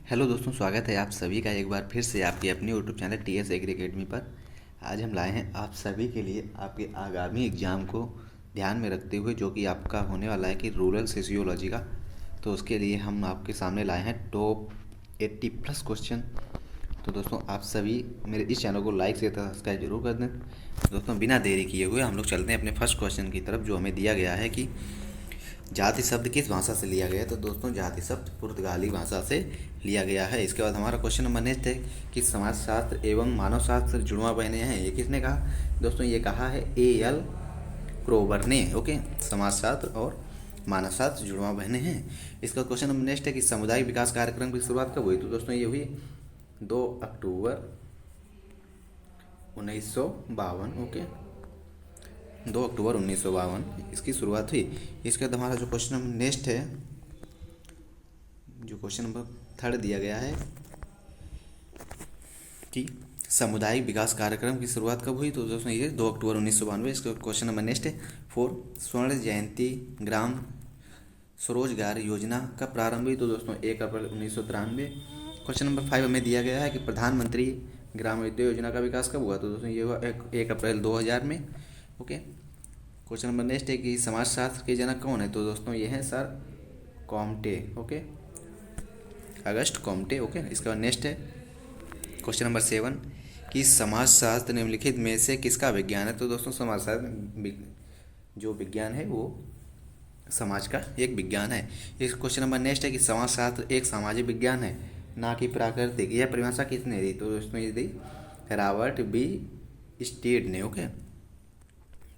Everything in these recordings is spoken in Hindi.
हेलो दोस्तों, स्वागत है आप सभी का एक बार फिर से आपकी अपनी YouTube channel TS agri academy पर। आज हम लाए हैं आप सभी के लिए आपके आगामी एग्ज़ाम को ध्यान में रखते हुए, जो कि आपका होने वाला है कि रूरल सोशियोलॉजी का। तो उसके लिए हम आपके सामने लाए हैं टॉप 80 प्लस क्वेश्चन। तो दोस्तों, आप सभी मेरे इस चैनल को लाइक से सब्सक्राइब जरूर कर दें। दोस्तों, बिना देरी किए हुए हम लोग चलते हैं अपने फर्स्ट क्वेश्चन की तरफ, जो हमें दिया गया है कि जाति शब्द किस भाषा से लिया गया है। तो दोस्तों, जाति शब्द पुर्तगाली भाषा से लिया गया है। इसके बाद हमारा क्वेश्चन नंबर नेक्स्ट है कि समाजशास्त्र एवं मानव शास्त्र जुड़वा बहने हैं, ये किसने कहा। दोस्तों, ये कहा है एल क्रोवर ने। ओके, समाजशास्त्र और मानव शास्त्र जुड़वा बहने हैं। इसका क्वेश्चन नंबर नेक्स्ट है कि सामुदायिक विकास कार्यक्रम की शुरुआत कब हुई। तो दोस्तों, ये हुई 2 अक्टूबर 1952। ओके, 2 अक्टूबर 1952 इसकी शुरुआत हुई। इसके बाद हमारा जो क्वेश्चन नंबर नेक्स्ट है, जो क्वेश्चन नंबर थर्ड दिया गया है कि सामुदायिक विकास कार्यक्रम की शुरुआत कब हुई। तो दोस्तों, ये 2 अक्टूबर 1992। इसका क्वेश्चन नंबर नेक्स्ट है 4 स्वर्ण जयंती ग्राम स्वरोजगार योजना कब प्रारंभ हुई। तो दोस्तों, 1 अप्रैल 1993। क्वेश्चन नंबर 5 हमें दिया गया है कि प्रधानमंत्री ग्राम विद्युत योजना का विकास कब हुआ। तो दोस्तों, ये हुआ 1 अप्रैल 2000 में। ओके, क्वेश्चन नंबर नेक्स्ट है कि समाजशास्त्र के जनक कौन है। तो दोस्तों, ये हैं सर कॉम्टे। ओके, अगस्त कॉम्टे। ओके, इसका नेक्स्ट है क्वेश्चन नंबर 7 कि समाजशास्त्र निम्नलिखित में से किसका विज्ञान है। तो दोस्तों, समाजशास्त्र जो विज्ञान है वो समाज का एक विज्ञान है। इस क्वेश्चन नंबर नेक्स्ट है कि समाजशास्त्र एक सामाजिक विज्ञान है, ना कि प्राकृतिक। यह परिभाषा किसने दी। तो दोस्तों, ये दी रॉबर्ट बी स्टीड ने। ओके,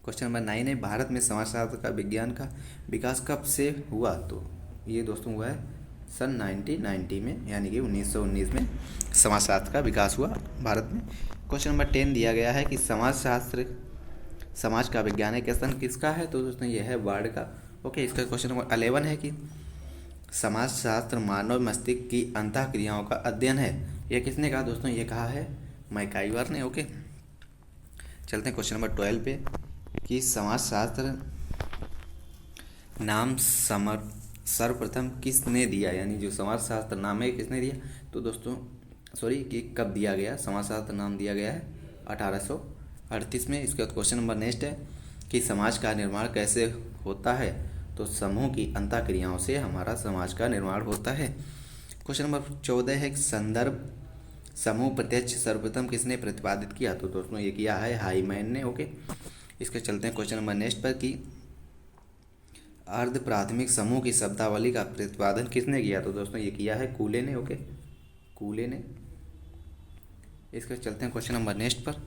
क्वेश्चन नंबर 9 है भारत में समाजशास्त्र का विज्ञान का विकास कब से हुआ। तो ये दोस्तों हुआ है सन 1990 में, यानी कि 1919 में समाजशास्त्र का विकास हुआ भारत में। क्वेश्चन नंबर 10 दिया गया है कि समाजशास्त्र समाज का विज्ञान है कथन किसका है। तो दोस्तों, यह है वर्ड का। ओके, इसका क्वेश्चन नंबर 11 है कि समाजशास्त्र मानव मस्तिष्क की अंतःक्रियाओं का अध्ययन है, यह किसने कहा। दोस्तों, ये कहा है मैकाइवर ने। ओके, चलते हैं क्वेश्चन नंबर 12 पे कि समाजशास्त्र नाम सर्वप्रथम किसने दिया, यानी जो समाजशास्त्र नाम है किसने दिया। तो दोस्तों, सॉरी, कि कब दिया गया। समाजशास्त्र नाम दिया गया है 1838 में। इसके बाद क्वेश्चन नंबर नेक्स्ट है कि समाज का निर्माण कैसे होता है। तो समूह की अंतःक्रियाओं से हमारा समाज का निर्माण होता है। क्वेश्चन नंबर 14 है कि संदर्भ समूह प्रत्यक्ष सर्वप्रथम किसने प्रतिपादित किया। तो दोस्तों, ये किया है हाईमैन ने। ओके, इसके चलते हैं क्वेश्चन नंबर नेक्स्ट पर कि अर्ध प्राथमिक समूह की शब्दावली का प्रतिपादन किसने किया। तो दोस्तों, ये किया है कूले ने। ओके, कूले ने। इसके चलते हैं क्वेश्चन नंबर नेक्स्ट पर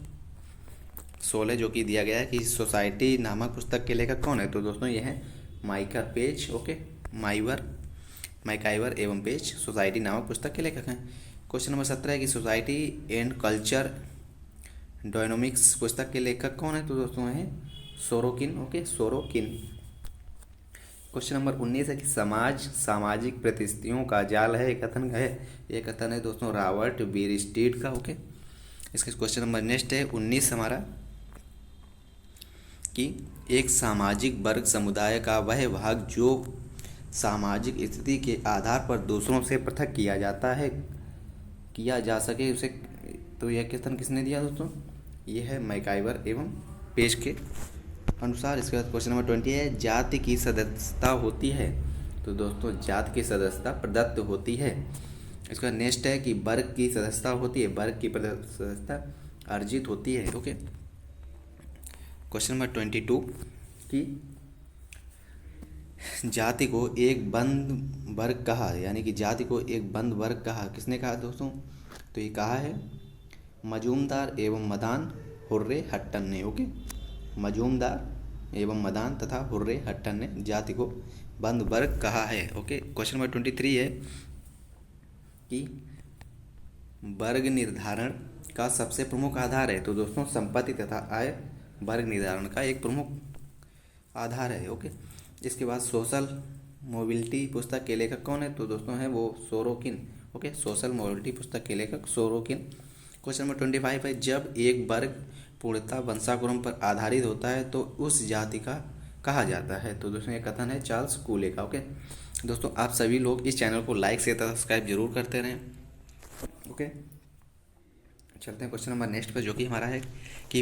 16, जो कि दिया गया है कि सोसाइटी नामक पुस्तक के लेखक कौन है। तो दोस्तों, ये है माइकर पेज। ओके, मैकाइवर एवं पेज सोसाइटी नामक पुस्तक के लेखक हैं। क्वेश्चन नंबर 17 है कि सोसाइटी एंड कल्चर डायनोमिक्स पुस्तक के लेखक कौन है। तो दोस्तों, है Sorokin. Okay, Sorokin. Question number 19 है कि समाज सामाजिक परिस्थितियों का जाल है, एक कथन है। ये कथन है दोस्तों रॉबर्ट बीरस्टीड का। ओके, इसके क्वेश्चन नंबर नेक्स्ट है 19 हमारा कि एक सामाजिक वर्ग समुदाय का वह भाग जो सामाजिक स्थिति के आधार पर दूसरों से पृथक किया जा सके उसे। तो यह कथन किसने दिया दोस्तों, ये है मैकाइवर एवं पेज के अनुसार। इसके बाद क्वेश्चन नंबर 20 है जाति की सदस्यता होती है। तो दोस्तों, जाति की सदस्यता प्रदत्त होती है। इसका नेक्स्ट है कि वर्ग की सदस्यता होती है, वर्ग की सदस्यता अर्जित होती है। ओके, क्वेश्चन नंबर 22 कि जाति को एक बंद वर्ग कहा, यानी कि जाति को एक बंद वर्ग कहा, किसने कहा दोस्तों। तो ये कहा है मजूमदार एवं मदान हुर्रे हट्टन ने। ओके, मजूमदार एवं मदान तथा हुर्रे हट्टन ने जाति को बंद वर्ग कहा है। ओके, क्वेश्चन नंबर 23 है कि वर्ग निर्धारण का सबसे प्रमुख आधार है। तो दोस्तों, संपत्ति तथा आय वर्ग निर्धारण का एक प्रमुख आधार है। ओके, इसके बाद सोशल मोबिलिटी पुस्तक के लेखक कौन है। तो दोस्तों, है वो सोरोकिन। ओके, सोशल मोबिलिटी पुस्तक के लेखक सोरोकिन। क्वेश्चन नंबर 25 है जब एक वर्ग पूर्णतः वंशानुक्रम पर आधारित होता है तो उस जाति का कहा जाता है। तो दोस्तों, ये कथन है चार्ल्स कूले का। ओके, दोस्तों आप सभी लोग इस चैनल को लाइक शेयर तथा सब्सक्राइब जरूर करते रहें। ओके, चलते हैं क्वेश्चन नंबर नेक्स्ट पर, जो कि हमारा है कि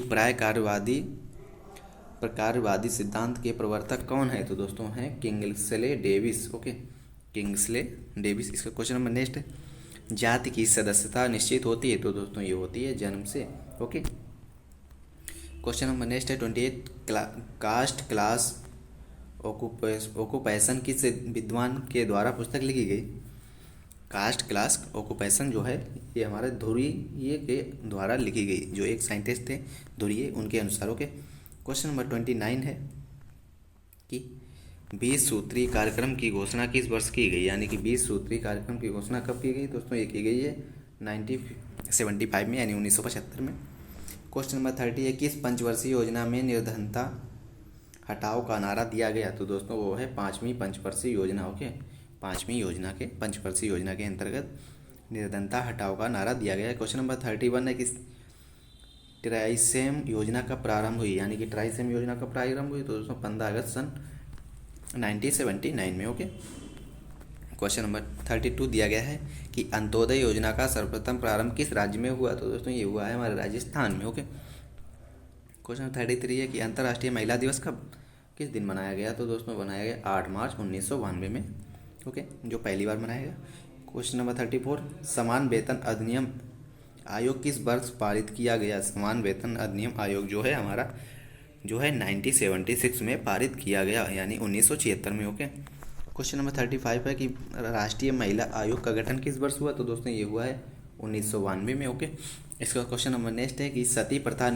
प्रकारवादी सिद्धांत के प्रवर्तक कौन है। तो दोस्तों हैं Kingsley Davis. Okay, Kingsley Davis. इसका क्वेश्चन नंबर नेक्स्ट है, जाति की सदस्यता निश्चित होती है। तो दोस्तों ये होती है जन्म से। ओके, क्वेश्चन नंबर नेक्स्ट है 28, कास्ट क्लास ऑक्यूपेशन किस विद्वान के द्वारा पुस्तक लिखी गई। कास्ट क्लास ऑक्यूपेशन जो है ये हमारे धुरिये के द्वारा लिखी गई, जो एक साइंटिस्ट थे धुरिये, उनके अनुसार। ओके, क्वेश्चन नंबर 29 है कि 20 सूत्री कार्यक्रम की घोषणा किस वर्ष की गई। यानी कि 20 सूत्री कार्यक्रम की घोषणा कब की गई दोस्तों, ये की गई है 1975 में, यानी 1975 में। क्वेश्चन नंबर 30 है, किस पंचवर्षीय योजना में निर्धनता हटाओ का नारा दिया गया। तो दोस्तों वो है 5वीं पंचवर्षीय योजना। ओके, 5वीं पंचवर्षीय योजना के अंतर्गत निर्धनता हटाओ का नारा दिया गया है। क्वेश्चन नंबर 31 है कि ट्राइसेम योजना कब प्रारंभ हुई। यानी कि ट्राइसेम योजना कब प्रारंभ हुई। तो दोस्तों 15 अगस्त सन 1979 में। ओके, क्वेश्चन नंबर 32 दिया गया है कि अंत्योदय योजना का सर्वप्रथम प्रारंभ किस राज्य में हुआ। तो दोस्तों ये हुआ है हमारे राजस्थान में। ओके, क्वेश्चन 33 है कि अंतर्राष्ट्रीय महिला दिवस कब किस दिन मनाया गया। तो दोस्तों बनाया गया 8 मार्च 1992 में। ओके, जो पहली बार मनाया गया। क्वेश्चन नंबर 34, समान वेतन अधिनियम आयोग किस वर्ष पारित किया गया। समान वेतन अधिनियम आयोग जो है हमारा 1976 में पारित किया गया, यानी 1976 में। ओके, क्वेश्चन नंबर 35 है कि राष्ट्रीय महिला आयोग का गठन किस वर्ष हुआ। तो दोस्तों ये हुआ है 1992 में। ओके, इसका क्वेश्चन नंबर नेक्स्ट है कि सती प्रथा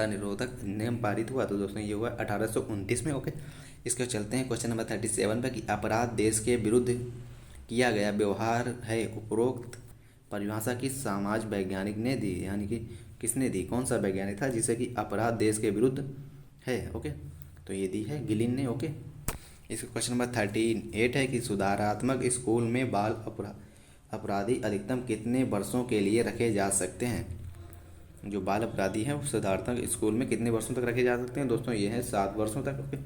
निरोधक अधिनियम पारित हुआ। तो दोस्तों ये हुआ 1829 में। ओके, इसके चलते हैं क्वेश्चन नंबर 37 पर कि अपराध देश के विरुद्ध किया गया व्यवहार है। उपरोक्त परिभाषा किस समाज वैज्ञानिक ने दी। यानी कि किसने दी, कौन सा वैज्ञानिक था जिसे कि अपराध देश के विरुद्ध है। ओके, तो ये दी है गिलिन ने। ओके, इसका क्वेश्चन नंबर 38 है कि सुधारात्मक स्कूल में बाल अपराधी अधिकतम कितने वर्षों के लिए रखे जा सकते हैं। जो बाल अपराधी हैं वो सुधारात्मक स्कूल में कितने वर्षों तक रखे जा सकते हैं। दोस्तों ये है 7 वर्षों तक। ओके,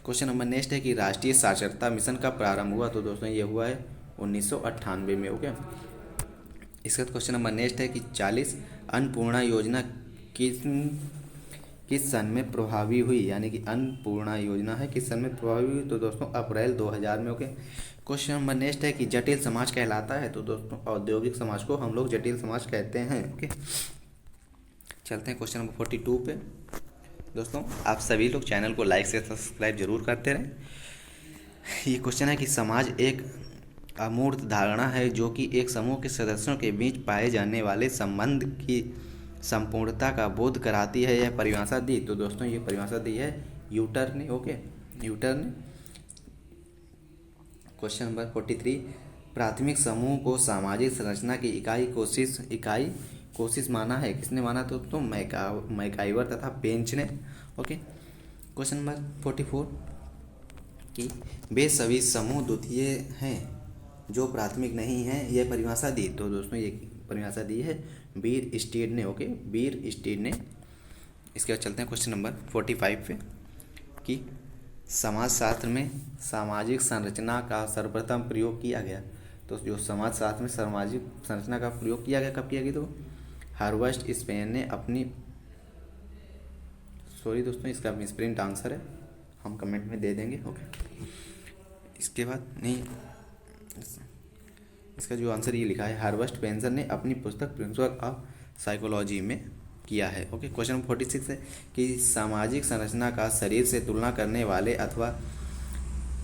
क्वेश्चन नंबर नेक्स्ट है कि राष्ट्रीय साक्षरता मिशन कब प्रारंभ हुआ। तो दोस्तों ये हुआ है 1998 में। ओके, इसका क्वेश्चन नंबर नेक्स्ट है कि 40 अन्नपूर्णा योजना किस सन में प्रभावी हुई। यानी कि अन्नपूर्णा योजना है किस सन में प्रभावी हुई। तो दोस्तों अप्रैल 2000 में। ओके, क्वेश्चन नंबर नेक्स्ट है कि जटिल समाज कहलाता है। तो दोस्तों औद्योगिक समाज को हम लोग जटिल समाज कहते हैं। ओके, चलते हैं क्वेश्चन नंबर 42 पे। दोस्तों आप सभी लोग चैनल को लाइक से सब्सक्राइब जरूर करते रहें। ये क्वेश्चन है कि समाज एक अमूर्त धारणा है जो कि एक समूह के सदस्यों के बीच पाए जाने वाले संबंध की संपूर्णता का बोध कराती है। यह परिभाषा दी। तो दोस्तों ये परिभाषा दी है यूटर ने। ओके, यूटर ने। क्वेश्चन नंबर 43, प्राथमिक समूह को सामाजिक संरचना की इकाई कोशिश माना है। किसने माना। तो मैकाइवर तथा बेंच ने। ओके, क्वेश्चन नंबर 44 कि वे सभी समूह द्वितीय हैं जो प्राथमिक नहीं हैं। यह परिभाषा दी। तो दोस्तों ये परिभाषा दी है बीर स्टीड ने। ओके, बीर स्टीड ने। इसके बाद चलते हैं क्वेश्चन नंबर 45 पे कि समाजशास्त्र में सामाजिक संरचना का सर्वप्रथम प्रयोग किया गया। तो जो समाजशास्त्र में सामाजिक संरचना का प्रयोग किया गया कब किया गया। तो हार्वर्ड स्पेन ने अपनी दोस्तों इसका मिसप्रिंट आंसर है, हम कमेंट में दे देंगे। ओके, इसके बाद नहीं, इसका जो आंसर ये लिखा है हार्वर्ड स्पेंसर ने अपनी पुस्तक प्रिंसिपल ऑफ साइकोलॉजी में किया है। ओके, क्वेश्चन नंबर 46 है कि सामाजिक संरचना का शरीर से तुलना करने वाले अथवा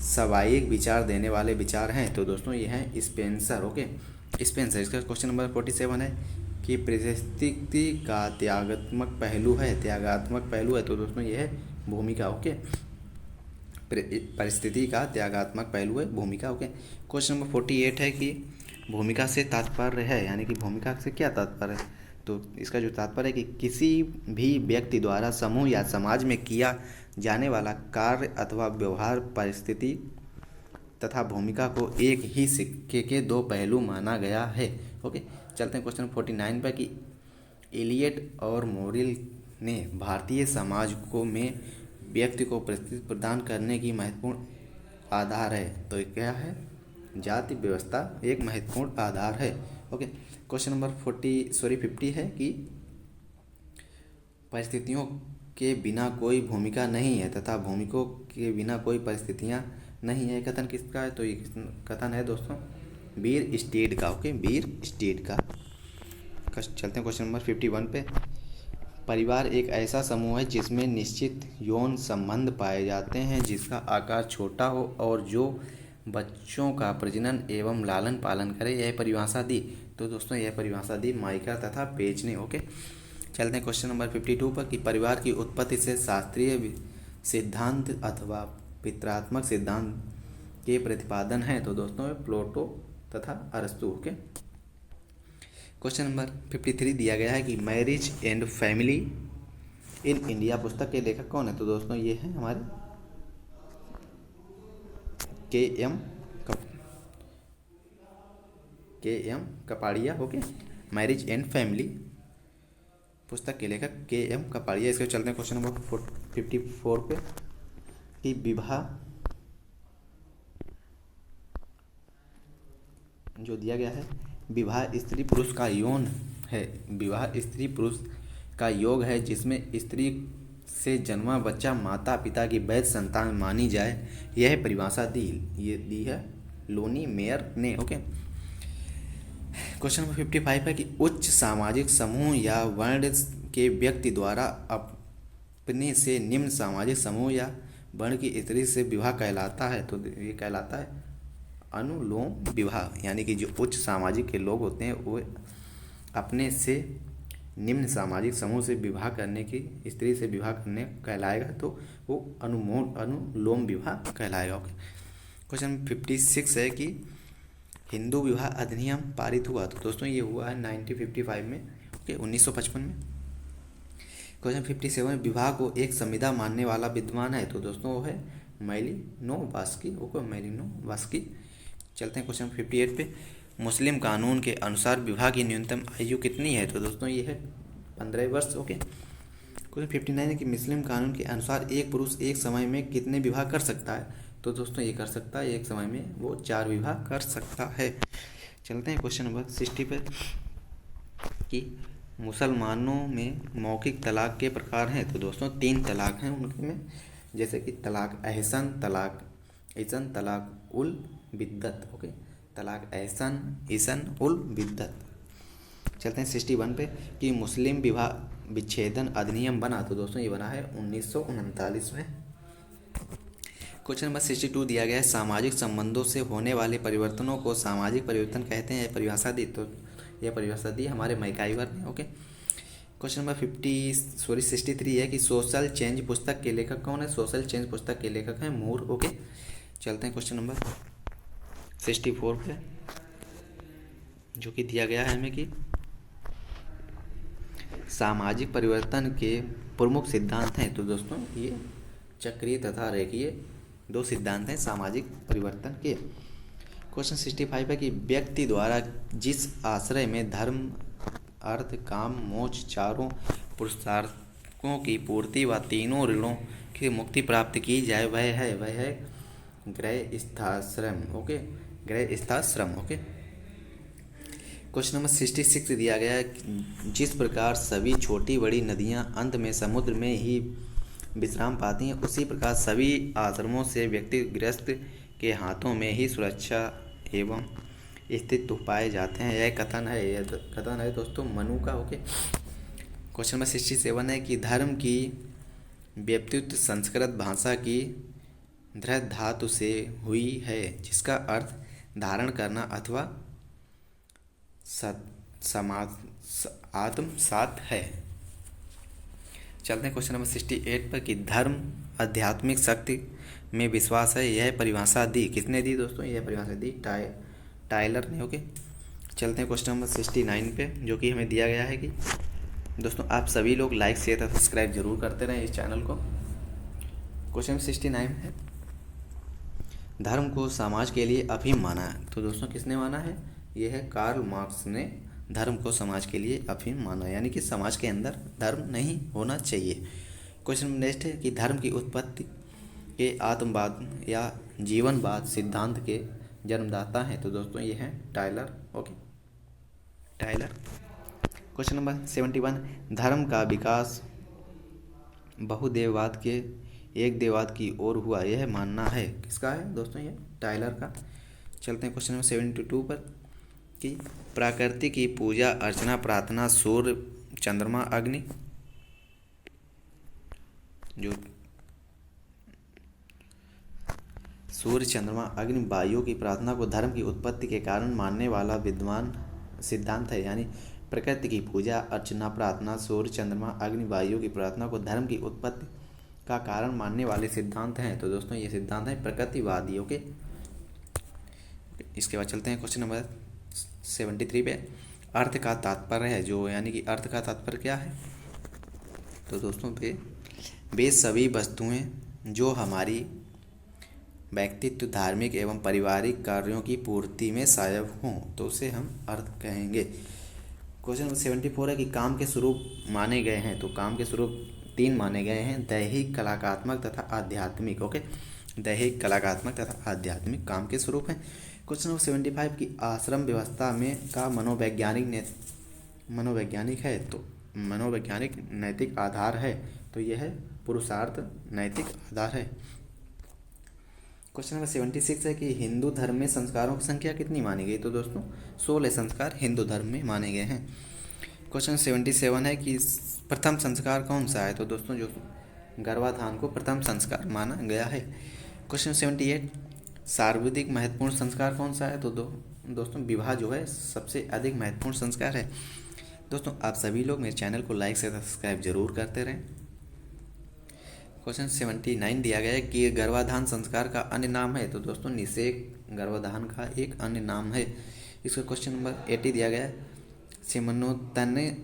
स्वाभाविक विचार देने वाले विचार हैं। तो दोस्तों ये हैं स्पेंसर। Okay, Spencer. इसका क्वेश्चन नंबर 47 है कि परिस्थिति का त्यागात्मक पहलू है। तो दोस्तों ये है भूमिका। ओके, परिस्थिति का त्यागात्मक पहलू है भूमिका। ओके, क्वेश्चन नंबर 48 है कि भूमिका से तात्पर्य है। यानी कि भूमिका से क्या तात्पर्य है। तो इसका जो तात्पर्य है कि किसी भी व्यक्ति द्वारा समूह या समाज में किया जाने वाला कार्य अथवा व्यवहार परिस्थिति तथा भूमिका को एक ही सिक्के के 2 पहलू माना गया है। ओके, चलते हैं क्वेश्चन 49 पर कि एलियट और मोरिल ने भारतीय समाज में व्यक्ति को प्रतिष्ठा प्रदान करने की महत्वपूर्ण आधार है। तो ये क्या है? जाति व्यवस्था एक महत्वपूर्ण आधार है। ओके, क्वेश्चन नंबर 50 है कि परिस्थितियों के बिना कोई भूमिका नहीं है तथा भूमिकों के बिना कोई परिस्थितियां नहीं है। कथन किसका है? तो ये कथन है दोस्तों बीयर स्टीड का। ओके, बीयर स्टीड का। चलते हैं क्वेश्चन नंबर 51 पे। परिवार एक ऐसा समूह है जिसमें निश्चित यौन संबंध पाए जाते हैं, जिसका आकार छोटा हो और जो बच्चों का प्रजनन एवं लालन पालन करे। यह परिभाषा दी। तो दोस्तों यह परिभाषा दी माइका तथा पेज ने। ओके, चलते हैं क्वेश्चन नंबर 52 पर कि परिवार की उत्पत्ति से शास्त्रीय सिद्धांत अथवा पितरात्मक सिद्धांत के प्रतिपादन है। तो दोस्तों प्लेटो तथा अरस्तु। ओके, क्वेश्चन नंबर 53 दिया गया है कि marriage and family in India पुस्तक के लेखक कौन है? तो दोस्तों ये है हमारे K M Kapadia. Okay, marriage and family पुस्तक के लेखक के.एम. कपाड़िया। इसके चलते हैं क्वेश्चन नंबर 54 पे कि विवाह जो दिया गया है, विवाह स्त्री पुरुष का यौन है। विवाह स्त्री पुरुष का योग है जिसमें स्त्री से जन्मा बच्चा माता पिता की वैध संतान मानी जाए। यह परिभाषा दी है लोनी मेयर ने। ओके, क्वेश्चन नंबर 55 है कि उच्च सामाजिक समूह या वर्ण के व्यक्ति द्वारा अपने से निम्न सामाजिक समूह या वर्ण की स्त्री से विवाह कहलाता है। तो ये कहलाता है अनुलोम विवाह, यानी कि जो उच्च सामाजिक के लोग होते हैं वो अपने से निम्न सामाजिक समूह से विवाह करने की स्त्री से विवाह करने कहलाएगा, तो वो अनुलोम विवाह कहलाएगा। ओके, क्वेश्चन 56 है कि हिंदू विवाह अधिनियम पारित हुआ। तो दोस्तों ये हुआ है 1955 में। ओके, 1955 में। क्वेश्चन 57 विवाह को एक संविदा मानने वाला विद्वान है। तो दोस्तों वो है मैलिनोवस्की। ओके, मैलिनोवस्की। चलते हैं क्वेश्चन 58 पे। मुस्लिम कानून के अनुसार विवाह की न्यूनतम आयु कितनी है? तो दोस्तों ये है 15 वर्ष। ओके, क्वेश्चन 59 है कि मुस्लिम कानून के अनुसार एक पुरुष एक समय में कितने विवाह कर सकता है? तो दोस्तों ये कर सकता है एक समय में वो 4 विवाह कर सकता है। चलते हैं क्वेश्चन नंबर 60 पे कि मुसलमानों में मौखिक तलाक के प्रकार हैं। तो दोस्तों 3 तलाक हैं उनके में, जैसे कि तलाक एहसन, तलाक उल बिद्दत। ओके, तलाक एहसन, इसन, उल बिद्दत। चलते हैं 61 पे कि मुस्लिम विवाह विच्छेदन अधिनियम बना। तो दोस्तों ये बना है 1939 में। क्वेश्चन नंबर 62 दिया गया है सामाजिक संबंधों से होने वाले परिवर्तनों को सामाजिक परिवर्तन कहते हैं। परिभाषा दी। तो यह परिभाषा दी हमारे मैकाइवर ने। ओके, क्वेश्चन नंबर 63 है कि सोशल चेंज पुस्तक के लेखक कौन है? सोशल चेंज पुस्तक के लेखक हैं मूर। ओके, चलते हैं क्वेश्चन नंबर 64 पे जो कि दिया गया है हमें कि सामाजिक परिवर्तन के प्रमुख सिद्धांत हैं। तो दोस्तों ये चक्रीय तथा रेखीय 2 सिद्धांत हैं सामाजिक परिवर्तन के। क्वेश्चन 65 है कि व्यक्ति द्वारा जिस आश्रय में धर्म अर्थ काम मोक्ष चारों पुरुषार्थों की पूर्ति व तीनों ऋणों की मुक्ति प्राप्त की जाए वह है गृहस्थाश्रम। ओके, गृहस्थाश्रम। ओके, क्वेश्चन नंबर 66 दिया गया है जिस प्रकार सभी छोटी बड़ी नदियां अंत में समुद्र में ही विश्राम पाती हैं, उसी प्रकार सभी आश्रमों से व्यक्ति गृहस्थ के हाथों में ही सुरक्षा एवं अस्तित्व पाए जाते हैं। यह कथन है दोस्तों मनु का। ओके, क्वेश्चन नंबर 67 है कि धर्म की व्युत्पत्ति संस्कृत भाषा की धृ धातु से हुई है, जिसका अर्थ धारण करना अथवा आत्मसात है। चलते हैं क्वेश्चन नंबर 68 पर कि धर्म आध्यात्मिक शक्ति में विश्वास है। यह परिभाषा दी किसने दी? दोस्तों यह परिभाषा दी टाइलर ने। ओके, चलते हैं क्वेश्चन नंबर 69 पे जो कि हमें दिया गया है कि दोस्तों आप सभी लोग लाइक शेयर और सब्सक्राइब जरूर करते रहें इस चैनल को। क्वेश्चन 69 है धर्म को समाज के लिए अफीम माना है। तो दोस्तों किसने माना है? यह है कार्ल मार्क्स ने धर्म को समाज के लिए अफीम माना, यानी कि समाज के अंदर धर्म नहीं होना चाहिए। क्वेश्चन नेक्स्ट है कि धर्म की उत्पत्ति के आतंकवाद या जीवनवाद सिद्धांत के जन्मदाता हैं? तो दोस्तों ये हैं Tyler. Okay, Tyler. Question number 71, धर्म का विकास बहुदेववाद के एक देववाद की ओर हुआ, यह मानना है? किसका है दोस्तों? ये टायलर का। चलते हैं क्वेश्चन नंबर 72 पर कि प्रकृति की पूजा अर्चना प्रार्थना सूर्य चंद्रमा अग्नि, जो सूर्य चंद्रमा अग्नि वायु की प्रार्थना को धर्म की उत्पत्ति के कारण मानने वाला विद्वान सिद्धांत है। यानी प्रकृति की पूजा अर्चना प्रार्थना सूर्य चंद्रमा अग्नि वायु की प्रार्थना को धर्म की उत्पत्ति का कारण मानने वाले सिद्धांत हैं। तो दोस्तों ये सिद्धांत है प्रकृतिवादियों के। इसके बाद चलते हैं क्वेश्चन नंबर 73 पे। अर्थ का तात्पर्य है जो, यानी कि अर्थ का तात्पर्य क्या है? तो दोस्तों वे सभी वस्तुएं जो हमारी व्यक्तित्व धार्मिक एवं पारिवारिक कार्यों की पूर्ति में सहायक हों, तो उसे हम अर्थ कहेंगे। क्वेश्चन नंबर 74 है कि काम के स्वरूप माने गए हैं। तो काम के स्वरूप 3 माने गए हैं, दैहिक कलात्मक तथा आध्यात्मिक। ओके, दैहिक कलात्मक तथा आध्यात्मिक काम के स्वरूप हैं। क्वेश्चन नंबर 75 की आश्रम व्यवस्था में का मनोवैज्ञानिक है, तो मनोवैज्ञानिक नैतिक आधार है। तो यह है पुरुषार्थ नैतिक आधार है। क्वेश्चन नंबर 76 है कि हिंदू धर्म में संस्कारों की संख्या कितनी मानी गई? तो दोस्तों 16 संस्कार हिंदू धर्म में माने गए हैं। क्वेश्चन 77 है कि प्रथम संस्कार कौन सा है? तो दोस्तों जो गर्भाधान को प्रथम संस्कार माना गया है। क्वेश्चन 78, सर्वाधिक महत्वपूर्ण संस्कार कौन सा है? तो दोस्तों विवाह जो है सबसे अधिक महत्वपूर्ण संस्कार है। दोस्तों आप सभी लोग मेरे चैनल को लाइक से सब्सक्राइब जरूर करते रहें। क्वेश्चन 79 दिया गया है कि गर्भाधान संस्कार का अन्य नाम है। तो दोस्तों निषेक गर्भाधान का एक अन्य नाम है। इसका क्वेश्चन नंबर 80 दिया गया है, सिमोन्नोयन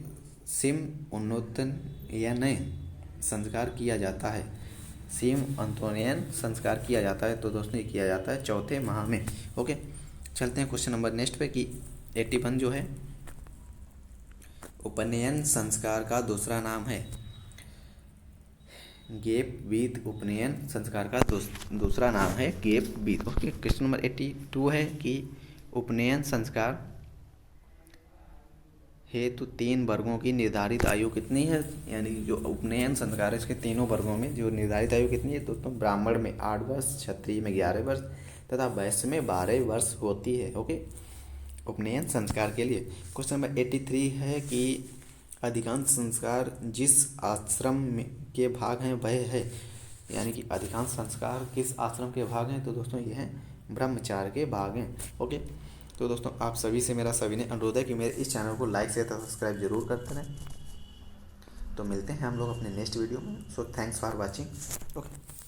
संस्कार किया जाता है। सिमोन्नोयन संस्कार किया जाता है। तो दोस्तों ये किया जाता है चौथे माह में। ओके, चलते हैं क्वेश्चन नंबर नेक्स्ट पे कि 81 जो है उपनयन संस्कार का दूसरा नाम है। गेप वीत उपनयन संस्कार का दूसरा नाम है गेप वीत। ओके, क्वेश्चन नंबर 82 है कि उपनयन संस्कार हेतु 3 वर्गों की निर्धारित आयु कितनी है? यानी जो उपनयन संस्कार है इसके तीनों वर्गों में जो निर्धारित आयु कितनी है? तो ब्राह्मण में 8 वर्ष, क्षत्रिय में 11 वर्ष तथा वैश्य में 12 वर्ष होती है। ओके, उपनयन संस्कार के लिए। क्वेश्चन नंबर 83 है कि अधिकांश संस्कार जिस आश्रम में के भाग हैं वह है, यानी कि अधिकांश संस्कार किस आश्रम के भाग हैं? तो दोस्तों ये हैं ब्रह्मचार्य के भाग हैं। ओके, तो दोस्तों आप सभी से मेरा सविनय अनुरोध है कि मेरे इस चैनल को लाइक से सब्सक्राइब जरूर करते रहें। तो मिलते हैं हम लोग अपने नेक्स्ट वीडियो में। So thanks for watching. Okay.